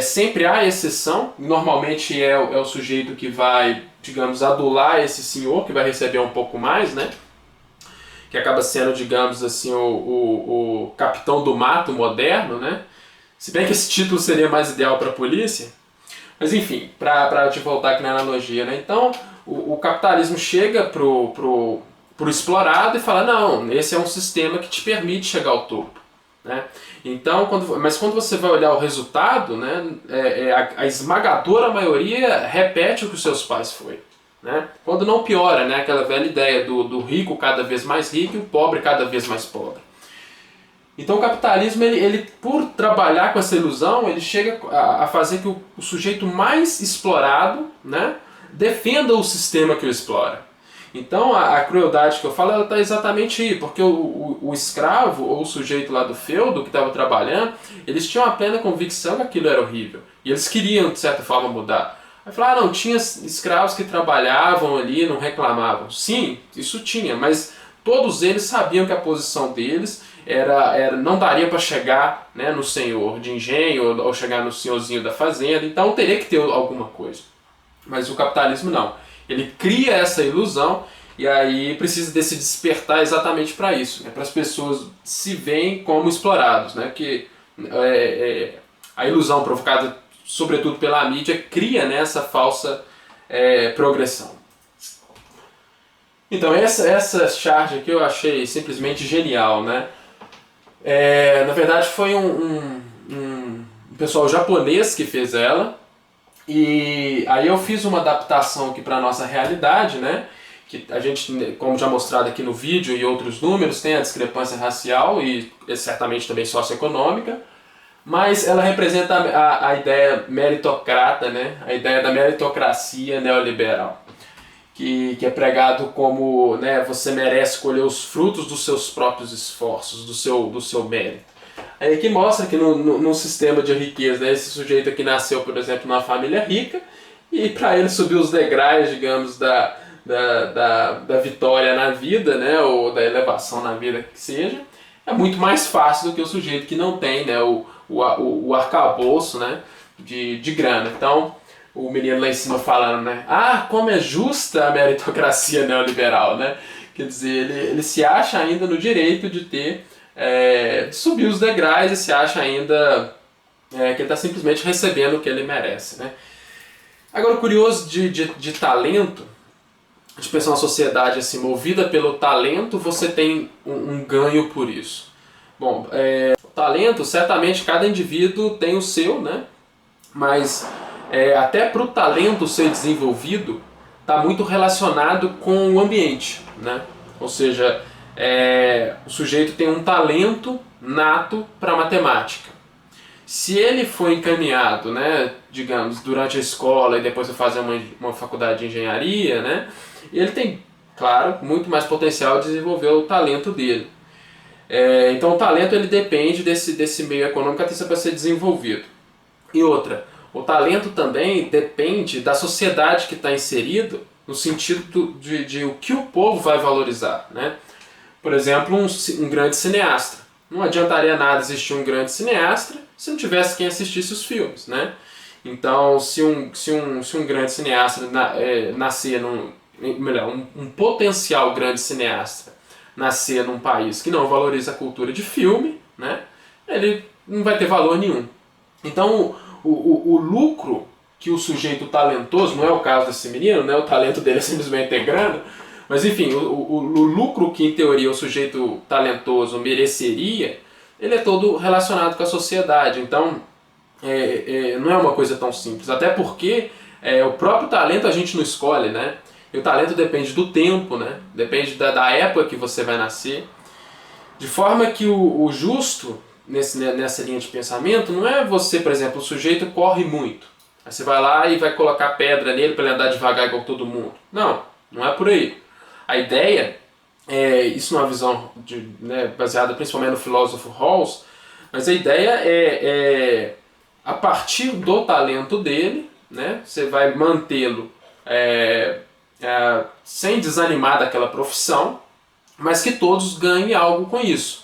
sempre a exceção. Normalmente é o sujeito que vai, digamos, adular esse senhor, que vai receber um pouco mais, né? Que acaba sendo, digamos assim, o capitão do mato moderno, né? Se bem que esse título seria mais ideal para a polícia. Mas enfim, para te voltar aqui na analogia, né? Então, o capitalismo chega pro explorado e fala, não, esse é um sistema que te permite chegar ao topo, né? Então, mas quando você vai olhar o resultado, né, a esmagadora maioria repete o que os seus pais foi, né? Quando não piora, né, aquela velha ideia do rico cada vez mais rico e o pobre cada vez mais pobre. Então o capitalismo, ele por trabalhar com essa ilusão, ele chega a fazer que o sujeito mais explorado, né, defenda o sistema que o explora. Então a crueldade que eu falo, ela está exatamente aí, porque o escravo ou o sujeito lá do feudo que estava trabalhando, eles tinham a plena convicção que aquilo era horrível. E eles queriam, de certa forma, mudar. Aí falaram, não, tinha escravos que trabalhavam ali, não reclamavam. Sim, isso tinha, mas todos eles sabiam que a posição deles não daria para chegar, né, no senhor de engenho ou chegar no senhorzinho da fazenda, então teria que ter alguma coisa. Mas o capitalismo não. Ele cria essa ilusão e aí precisa desse despertar exatamente para isso, né, para as pessoas se veem como explorados, né, que a ilusão provocada sobretudo pela mídia cria, né, essa falsa progressão. Então essa charge aqui eu achei simplesmente genial, né? Na verdade foi um pessoal japonês que fez ela, e aí eu fiz uma adaptação aqui para a nossa realidade, né? Que a gente, como já mostrado aqui no vídeo e outros números, tem a discrepância racial e certamente também socioeconômica, mas ela representa a ideia meritocrata, né? A ideia da meritocracia neoliberal. Que é pregado como, né, você merece colher os frutos dos seus próprios esforços, do seu mérito. Aí que mostra que no sistema de riqueza, né, esse sujeito aqui nasceu, por exemplo, numa família rica, e para ele subir os degraus, digamos, da vitória na vida, né, ou da elevação na vida que seja, é muito mais fácil do que o sujeito que não tem, né, o arcabouço, né, de grana. Então, o menino lá em cima falando, né? Ah, como é justa a meritocracia neoliberal, né? Quer dizer, ele se acha ainda no direito de ter, de subir os degraus e se acha ainda que ele está simplesmente recebendo o que ele merece, né? Agora, o curioso de talento, de pensar uma sociedade assim, movida pelo talento, você tem um ganho por isso. Bom, o talento, certamente cada indivíduo tem o seu, né? Mas até para o talento ser desenvolvido, está muito relacionado com o ambiente, né? Ou seja, o sujeito tem um talento, nato para matemática. Se ele for encaminhado, né, digamos, durante a escola e depois vai fazer uma faculdade de engenharia, né, ele tem, claro, muito mais potencial de desenvolver o talento dele. Então o talento ele depende desse meio econômico até para ser desenvolvido. E outra, o talento também depende da sociedade que está inserido, no sentido de o que o povo vai valorizar, né? Por exemplo, um grande cineasta. Não adiantaria nada existir um grande cineasta se não tivesse quem assistisse os filmes, né? Então, se um grande cineasta nascer um potencial grande cineasta nascer num país que não valoriza a cultura de filme, né? Ele não vai ter valor nenhum. Então, o lucro que o sujeito talentoso, não é o caso desse menino, né? O talento dele é simplesmente ter grana, mas enfim, o lucro que em teoria o sujeito talentoso mereceria, ele é todo relacionado com a sociedade. Então não é uma coisa tão simples, até porque o próprio talento a gente não escolhe, né? E o talento depende do tempo, né? Depende da época que você vai nascer, de forma que o justo nessa linha de pensamento não é você, por exemplo, o sujeito corre muito, aí você vai lá e vai colocar pedra nele para ele andar devagar igual todo mundo. Não é por aí. A ideia, isso numa visão baseada principalmente no filósofo Rawls, mas a ideia é a partir do talento dele, né, você vai mantê-lo sem desanimar daquela profissão, mas que todos ganhem algo com isso.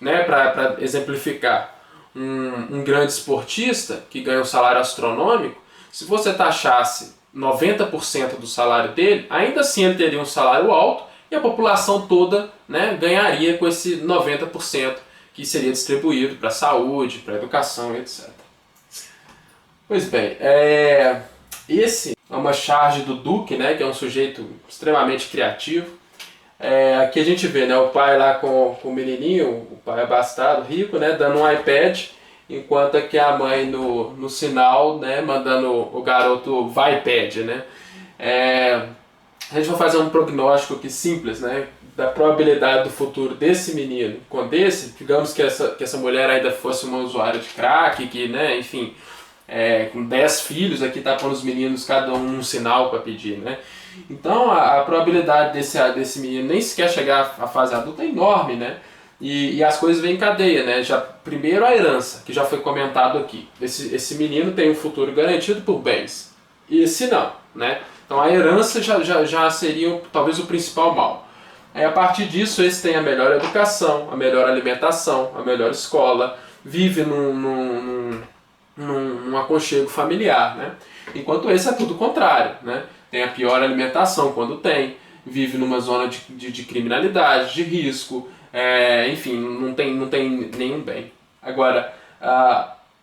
Né, para exemplificar, um grande esportista que ganha um salário astronômico, se você taxasse 90% do salário dele, ainda assim ele teria um salário alto e a população toda, né, ganharia com esse 90% que seria distribuído para a saúde, para a educação, etc. Pois bem, esse é uma charge do Duque, né, que é um sujeito extremamente criativo. Aqui a gente vê, né, o pai lá com o menininho, o pai abastado, rico, né, dando um iPad, enquanto que a mãe no sinal, né, mandando o garoto vai iPad, né. A gente vai fazer um prognóstico aqui simples, né, da probabilidade do futuro desse menino com desse, digamos que essa mulher ainda fosse uma usuária de crack, que, né, enfim, com 10 filhos, aqui tá pondo os meninos cada um sinal para pedir, né. Então a probabilidade desse menino nem sequer chegar à fase adulta é enorme, né? E as coisas vêm em cadeia, né? Primeiro a herança, que já foi comentado aqui. Esse menino tem um futuro garantido por bens. E esse não, né? Então a herança já seria talvez o principal mal. Aí, a partir disso, esse tem a melhor educação, a melhor alimentação, a melhor escola, vive num aconchego familiar, né? Enquanto esse é tudo o contrário, né? Tem a pior alimentação quando vive numa zona de criminalidade, de risco, enfim, não tem nenhum bem. Agora,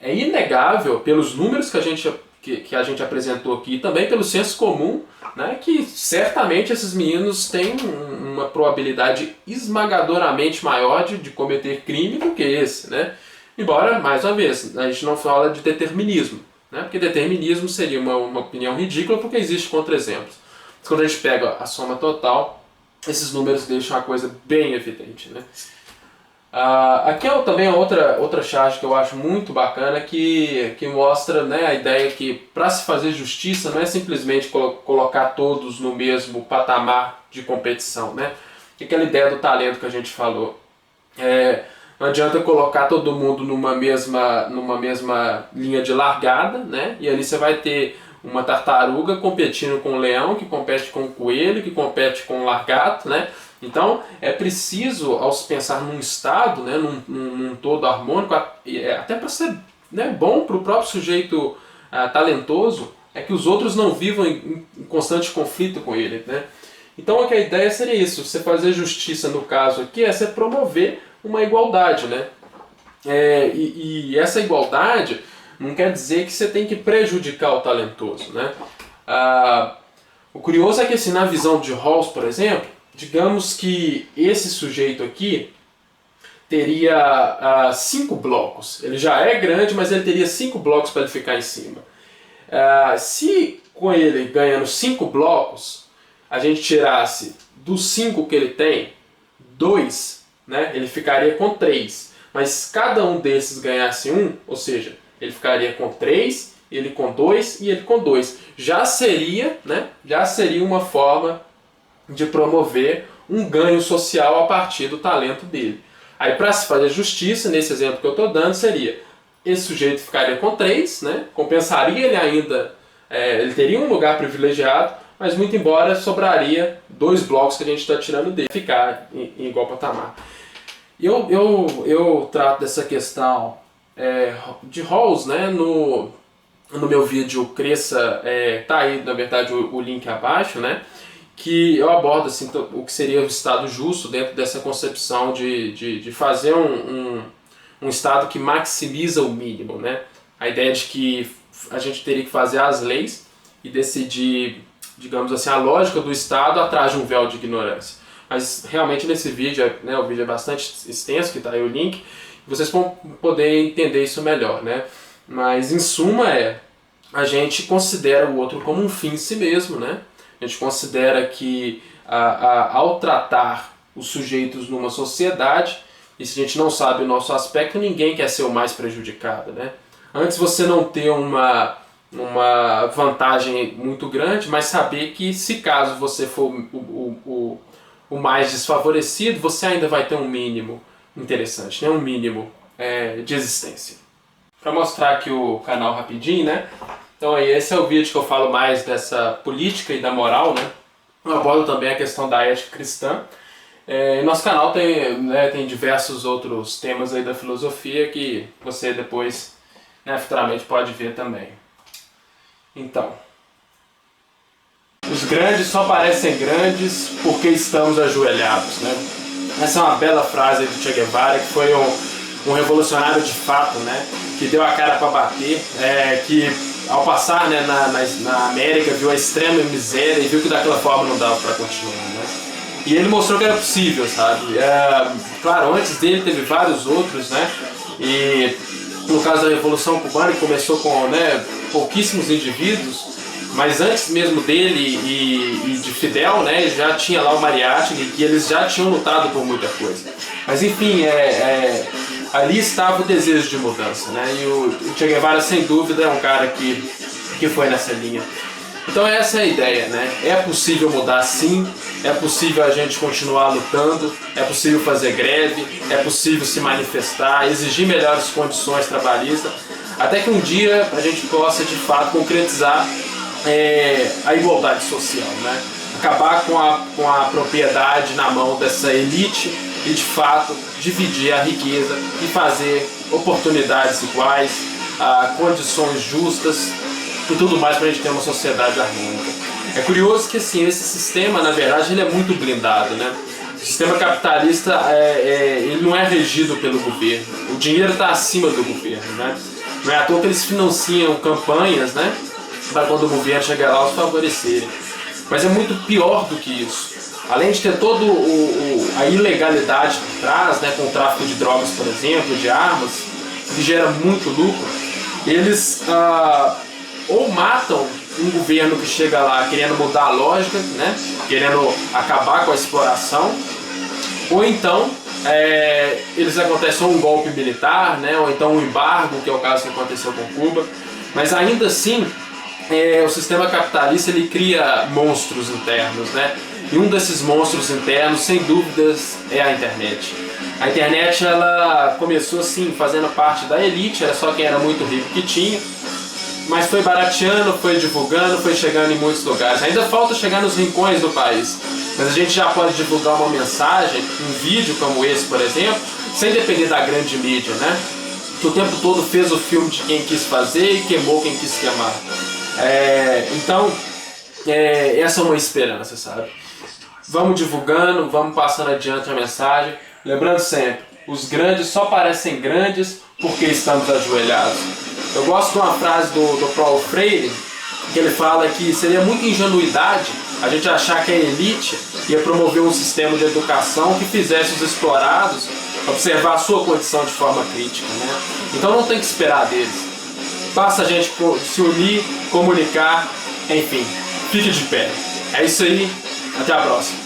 é inegável, pelos números que a gente apresentou aqui, e também pelo senso comum, né, que certamente esses meninos têm uma probabilidade esmagadoramente maior de cometer crime do que esse, né? Embora, mais uma vez, a gente não fala de determinismo, né? Porque determinismo seria uma opinião ridícula porque existe contra-exemplos. Mas quando a gente pega a soma total, esses números deixam a coisa bem evidente, né? Aqui também outra charge que eu acho muito bacana que mostra, né, a ideia que para se fazer justiça não é simplesmente colocar todos no mesmo patamar de competição, né? Aquela ideia do talento que a gente falou. Não adianta colocar todo mundo numa mesma linha de largada, né? E ali você vai ter uma tartaruga competindo com um leão, que compete com um coelho, que compete com um lagarto, né? Então é preciso, ao se pensar num estado, né, num todo harmônico, até para ser, né, bom para o próprio sujeito talentoso, é que os outros não vivam em constante conflito com ele, né? Então a ideia seria isso, você fazer justiça no caso aqui é você promover uma igualdade, né? E essa igualdade não quer dizer que você tem que prejudicar o talentoso, né? O curioso é que assim, na visão de Rawls, por exemplo, digamos que esse sujeito aqui teria 5 blocos. Ele já é grande, mas ele teria 5 blocos para ele ficar em cima. Se com ele ganhando 5 blocos, a gente tirasse dos 5 que ele tem, 2, né, ele ficaria com 3. mas cada um desses ganhasse um, ou seja, ele ficaria com 3, ele com 2 e ele com 2. Já seria uma forma de promover um ganho social a partir do talento dele. Aí, para se fazer justiça, nesse exemplo que eu estou dando, seria: esse sujeito ficaria com 3, né? Compensaria ele ainda, ele teria um lugar privilegiado, mas muito embora sobraria 2 blocos que a gente está tirando dele, ficar em igual patamar. Eu trato dessa questão de halls, né? No meu vídeo Cresça, tá aí na verdade o link abaixo, né? Que eu abordo assim, o que seria o Estado justo dentro dessa concepção de fazer um Estado que maximiza o mínimo, né? A ideia de que a gente teria que fazer as leis e decidir, digamos assim, a lógica do Estado atrás de um véu de ignorância. Mas realmente nesse vídeo, né, o vídeo é bastante extenso, que está aí o link, vocês vão poder entender isso melhor, né? Mas em suma a gente considera o outro como um fim em si mesmo, né? A gente considera que ao tratar os sujeitos numa sociedade, e se a gente não sabe o nosso aspecto, ninguém quer ser o mais prejudicado, né? Antes você não ter uma vantagem muito grande, mas saber que se caso você for o mais desfavorecido, você ainda vai ter um mínimo interessante, né? Um mínimo de existência. Para mostrar aqui o canal rapidinho, né? Então aí, esse é o vídeo que eu falo mais dessa política e da moral, né? Eu abordo também a questão da ética cristã. Nosso canal tem diversos outros temas aí da filosofia que você depois, né, futuramente pode ver também. Então, os grandes só parecem grandes porque estamos ajoelhados, né? Essa é uma bela frase do Che Guevara, que foi um revolucionário de fato, né? Que deu a cara para bater, que ao passar, né, na América viu a extrema miséria e viu que daquela forma não dava para continuar, né? E ele mostrou que era possível, sabe? Claro, antes dele teve vários outros, né? E no caso da Revolução Cubana, que começou com, né, pouquíssimos indivíduos, mas antes mesmo dele e de Fidel, né, já tinha lá o Mariátegui, que eles já tinham lutado por muita coisa. Mas enfim, ali estava o desejo de mudança, né? E o Che Guevara, sem dúvida, é um cara que foi nessa linha. Então essa é a ideia, né? É possível mudar sim, é possível a gente continuar lutando, é possível fazer greve, é possível se manifestar, exigir melhores condições trabalhistas, até que um dia a gente possa de fato concretizar a igualdade social, né? Acabar com a propriedade na mão dessa elite e de fato dividir a riqueza e fazer oportunidades iguais, condições justas e tudo mais para a gente ter uma sociedade harmônica. É curioso que assim, esse sistema, na verdade, ele é muito blindado, né? O sistema capitalista ele não é regido pelo governo. O dinheiro está acima do governo, né? Não é à toa que eles financiam campanhas, né, para quando o governo chegar lá os favorecerem. Mas é muito pior do que isso. Além de ter toda a ilegalidade por trás, né, com o tráfico de drogas, por exemplo, de armas, que gera muito lucro, eles ou matam um governo que chega lá querendo mudar a lógica, né, querendo acabar com a exploração, ou então eles acontecem um golpe militar, né, ou então um embargo, que é o caso que aconteceu com Cuba. Mas ainda assim, o sistema capitalista ele cria monstros internos, né? E um desses monstros internos, sem dúvidas, é a internet. A internet ela começou assim, fazendo parte da elite, era só quem era muito rico que tinha, mas foi barateando, foi divulgando, foi chegando em muitos lugares. Ainda falta chegar nos rincões do país, mas a gente já pode divulgar uma mensagem, um vídeo como esse, por exemplo, sem depender da grande mídia, né? Que o tempo todo fez o filme de quem quis fazer e queimou quem quis queimar. Então, essa é uma esperança, sabe? Vamos divulgando, vamos passando adiante a mensagem. Lembrando sempre, os grandes só parecem grandes porque estamos ajoelhados. Eu gosto de uma frase do Paulo Freire, que ele fala que seria muita ingenuidade a gente achar que a elite ia promover um sistema de educação que fizesse os explorados observar a sua condição de forma crítica, né? Então não tem que esperar deles. Basta a gente se unir, comunicar, enfim, fique de pé. É isso aí, até a próxima.